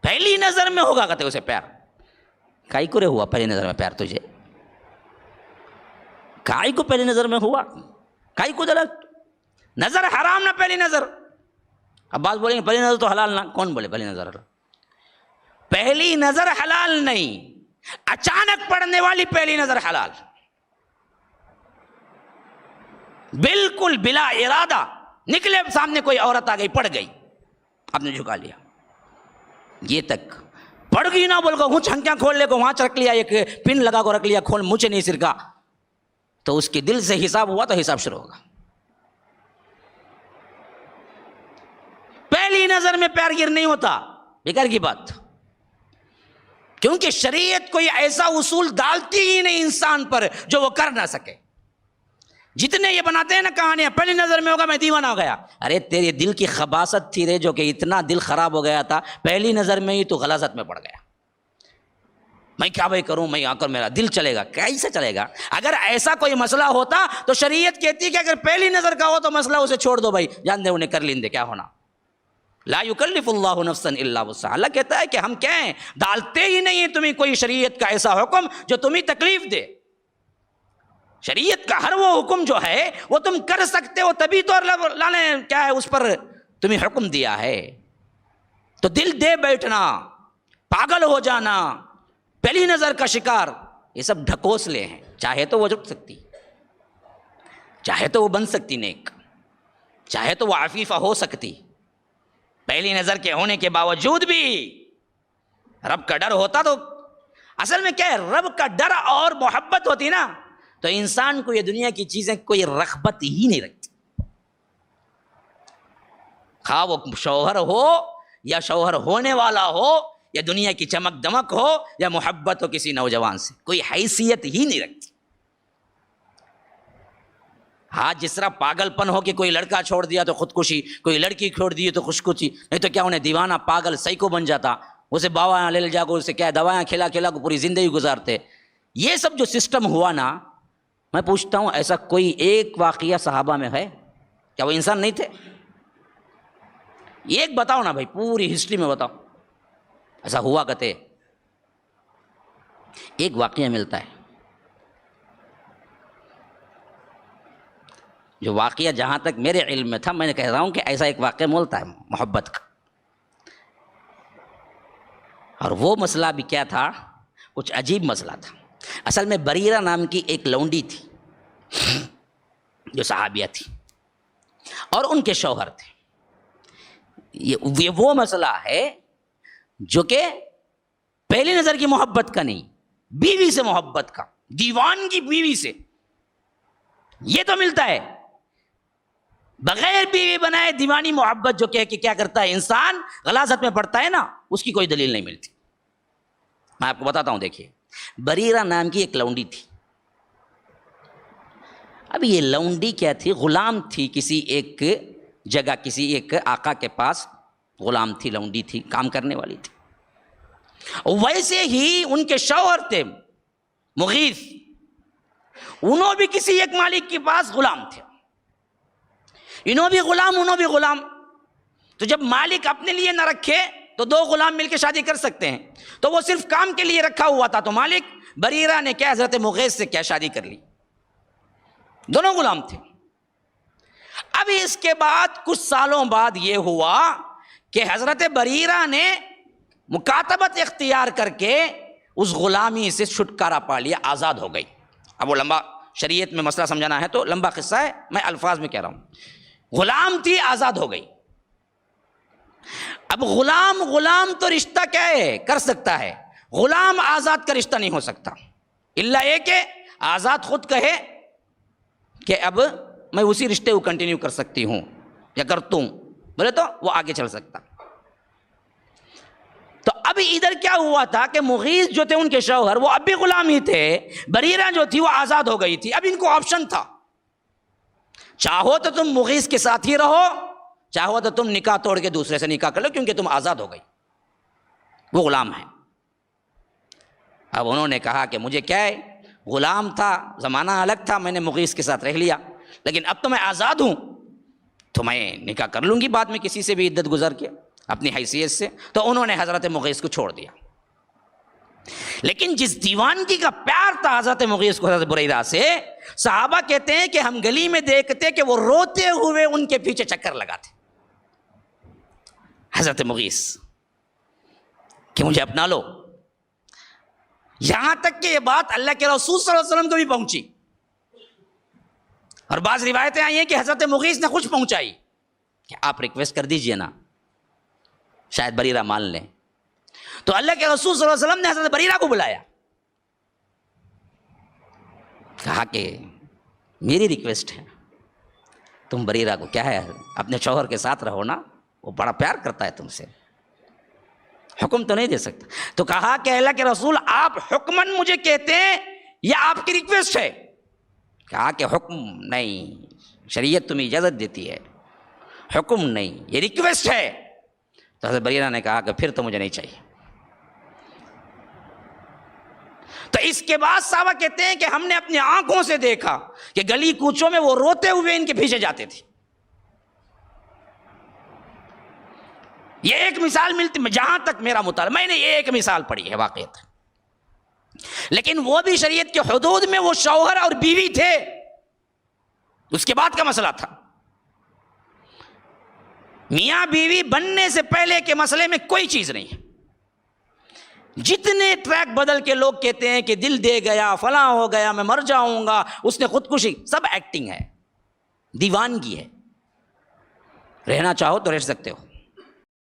پہلی نظر میں ہوگا کہتے اسے پیار. کائی کو رے ہوا پہلی نظر میں پیار تجھے؟ کائی کو پہلی نظر میں ہوا؟ کائی کو دلت؟ نظر حرام نہ پہلی نظر. اب بات بولیں گے پہلی نظر تو حلال نہ. کون بولے پہلی نظر حلال؟ پہلی نظر حلال نہیں، اچانک پڑنے والی پہلی نظر حلال. بالکل بلا ارادہ نکلے سامنے کوئی عورت آ گئی، پڑ گئی، آپ نے جھکا لیا. یہ تک پڑ گئی نہ بول کو چھنکیاں کھول لے کو وہاں رکھ لیا، ایک پن لگا کو رکھ لیا، کھول مجھے نہیں سرکا، تو اس کے دل سے حساب ہوا تو حساب شروع ہوگا. پہلی نظر میں پیار گر نہیں ہوتا، بیکار کی بات. کیونکہ شریعت کوئی ایسا اصول ڈالتی ہی نہیں انسان پر جو وہ کر نہ سکے. جتنے یہ بناتے ہیں نا کہانیاں، پہلی نظر میں ہوگا میں دیوانہ ہو گیا. ارے تیرے دل کی خباثت تھی رے، جو کہ اتنا دل خراب ہو گیا تھا پہلی نظر میں ہی تو غلاظت میں پڑ گیا. میں کیا بھائی کروں، میں آ کر میرا دل چلے گا؟ کیسے چلے گا؟ اگر ایسا کوئی مسئلہ ہوتا تو شریعت کہتی کہ اگر پہلی نظر کا ہو تو مسئلہ اسے چھوڑ دو بھائی، جان دے انہیں کر لیں دے، کیا ہونا. لا یکلف اللہ نفسا الا وسعها. اللہ کہتا ہے کہ ہم کیا ہیں، ڈالتے ہی نہیں ہیں تمہیں کوئی شریعت کا ایسا حکم جو تمہیں تکلیف دے. شریعت کا ہر وہ حکم جو ہے وہ تم کر سکتے ہو، تبھی تو اللہ نے کیا ہے اس پر تمہیں حکم دیا ہے. تو دل دے بیٹھنا، پاگل ہو جانا، پہلی نظر کا شکار، یہ سب ڈھکوسلے ہیں. چاہے تو وہ جھک سکتی، چاہے تو وہ بن سکتی نیک، چاہے تو وہ عفیفہ ہو سکتی. پہلی نظر کے ہونے کے باوجود بھی رب کا ڈر ہوتا تو اصل میں کیا ہے، رب کا ڈر اور محبت ہوتی نا تو انسان کو یہ دنیا کی چیزیں کوئی رغبت ہی نہیں رکھتی. خواہ وہ شوہر ہو یا شوہر ہونے والا ہو، یا دنیا کی چمک دمک ہو، یا محبت ہو کسی نوجوان سے، کوئی حیثیت ہی نہیں رکھتی. ہاں جس طرح پاگل پن ہو کہ کوئی لڑکا چھوڑ دیا تو خودکشی، کوئی لڑکی چھوڑ دی تو خودکشی، نہیں تو کیا انہیں دیوانہ پاگل سائیکو بن جاتا، اسے باوا لے جا کو اسے کیا دوائیں کھلا کھلا کو پوری زندگی گزارتے. یہ سب جو سسٹم ہوا نا، میں پوچھتا ہوں ایسا کوئی ایک واقعہ صحابہ میں ہے؟ کیا وہ انسان نہیں تھے؟ ایک بتاؤ نا بھائی، پوری ہسٹری میں بتاؤ ایسا ہوا کہتے. ایک واقعہ ملتا ہے جو واقعہ جہاں تک میرے علم میں تھا، میں نے کہہ رہا ہوں کہ ایسا ایک واقعہ ملتا ہے محبت کا. اور وہ مسئلہ بھی کیا تھا، کچھ عجیب مسئلہ تھا. اصل میں بریرہ نام کی ایک لونڈی تھی جو صحابیہ تھی، اور ان کے شوہر تھے. یہ وہ مسئلہ ہے جو کہ پہلی نظر کی محبت کا نہیں، بیوی سے محبت کا، دیوان کی بیوی سے. یہ تو ملتا ہے بغیر بیوی بنائے دیوانی محبت، جو کہ کیا کرتا ہے انسان غلاظت میں پڑتا ہے نا، اس کی کوئی دلیل نہیں ملتی. میں آپ کو بتاتا ہوں. دیکھیے، بریرہ نام کی ایک لونڈی تھی. اب یہ لونڈی کیا تھی، غلام تھی کسی ایک جگہ، کسی ایک آقا کے پاس غلام تھی، لونڈی تھی، کام کرنے والی تھی. ویسے ہی ان کے شوہر تھے مغیث، انہوں بھی کسی ایک مالک کے پاس غلام تھے. انہوں بھی غلام، انہوں بھی غلام. تو جب مالک اپنے لیے نہ رکھے تو دو غلام مل کے شادی کر سکتے ہیں، تو وہ صرف کام کے لیے رکھا ہوا تھا. تو مالک بریرہ نے کیا حضرت مغیث سے کیا شادی کر لی، دونوں غلام تھے. اب اس کے بعد کچھ سالوں بعد یہ ہوا کہ حضرت بریرہ نے مکاتبت اختیار کر کے اس غلامی سے چھٹکارا پا لیا، آزاد ہو گئی. اب وہ لمبا شریعت میں مسئلہ سمجھانا ہے تو لمبا قصہ ہے، میں الفاظ میں کہہ رہا ہوں. غلام تھی، آزاد ہو گئی. اب غلام تو رشتہ کیا ہے کر سکتا ہے، غلام آزاد کا رشتہ نہیں ہو سکتا، الا یہ کہ آزاد خود کہے کہ اب میں اسی رشتے کو کنٹینیو کر سکتی ہوں یا کرتا ہوں، بولے تو وہ آگے چل سکتا. تو اب ادھر کیا ہوا تھا کہ مغیث جو تھے ان کے شوہر، وہ اب بھی غلام ہی تھے، بریرہ جو تھی وہ آزاد ہو گئی تھی. اب ان کو آپشن تھا، چاہو تو تم مغیث کے ساتھ ہی رہو، چاہو تو تم نکاح توڑ کے دوسرے سے نکاح کر لو، کیونکہ تم آزاد ہو گئی، وہ غلام ہے. اب انہوں نے کہا کہ مجھے کیا ہے، غلام تھا، زمانہ الگ تھا، میں نے مغیث کے ساتھ رہ لیا، لیکن اب تو میں آزاد ہوں تو میں نکاح کر لوں گی بعد میں کسی سے بھی عدت گزر کے. اپنی حیثیت سے، تو انہوں نے حضرت مغیث کو چھوڑ دیا. لیکن جس دیوانگی کا پیار تھا حضرت مغیث کو حضرت بریرہ سے، صحابہ کہتے ہیں کہ ہم گلی میں دیکھتے کہ وہ روتے ہوئے ان کے پیچھے چکر لگاتے حضرت مغیث کہ مجھے اپنا لو. یہاں تک کہ یہ بات اللہ کے رسول صلی اللہ علیہ وسلم کو بھی پہنچی، اور بعض روایتیں آئی ہیں کہ حضرت مغیث نے کچھ پہنچائی کہ آپ ریکویسٹ کر دیجئے نا، شاید بریرہ مان لیں. تو اللہ کے رسول صلی اللہ علیہ وسلم نے حضرت بریرہ کو بلایا، کہا کہ میری ریکویسٹ ہے، تم بریرہ کو، کیا ہے اپنے شوہر کے ساتھ رہو نا، وہ بڑا پیار کرتا ہے تم سے، حکم تو نہیں دے سکتا. تو کہا کہ اللہ کے رسول آپ حکماً مجھے کہتے ہیں یا آپ کی ریکویسٹ ہے؟ کہا کہ حکم نہیں، شریعت تمہیں اجازت دیتی ہے، حکم نہیں، یہ ریکویسٹ ہے. تو حضرت بریرہ نے کہا کہ پھر تو مجھے نہیں چاہیے. تو اس کے بعد صحابہ کہتے ہیں کہ ہم نے اپنی آنکھوں سے دیکھا کہ گلی کوچوں میں وہ روتے ہوئے ان کے پیچھے جاتے تھے. یہ ایک مثال ملتی، جہاں تک میرا مطالعہ، میں نے یہ ایک مثال پڑھی ہے واقعات، لیکن وہ بھی شریعت کے حدود میں، وہ شوہر اور بیوی تھے، اس کے بعد کا مسئلہ تھا. میاں بیوی بننے سے پہلے کے مسئلے میں کوئی چیز نہیں ہے. جتنے ٹریک بدل کے لوگ کہتے ہیں کہ دل دے گیا، فلاں ہو گیا، میں مر جاؤں گا، اس نے خودکشی، سب ایکٹنگ ہے، دیوانگی ہے. رہنا چاہو تو رہ سکتے ہو،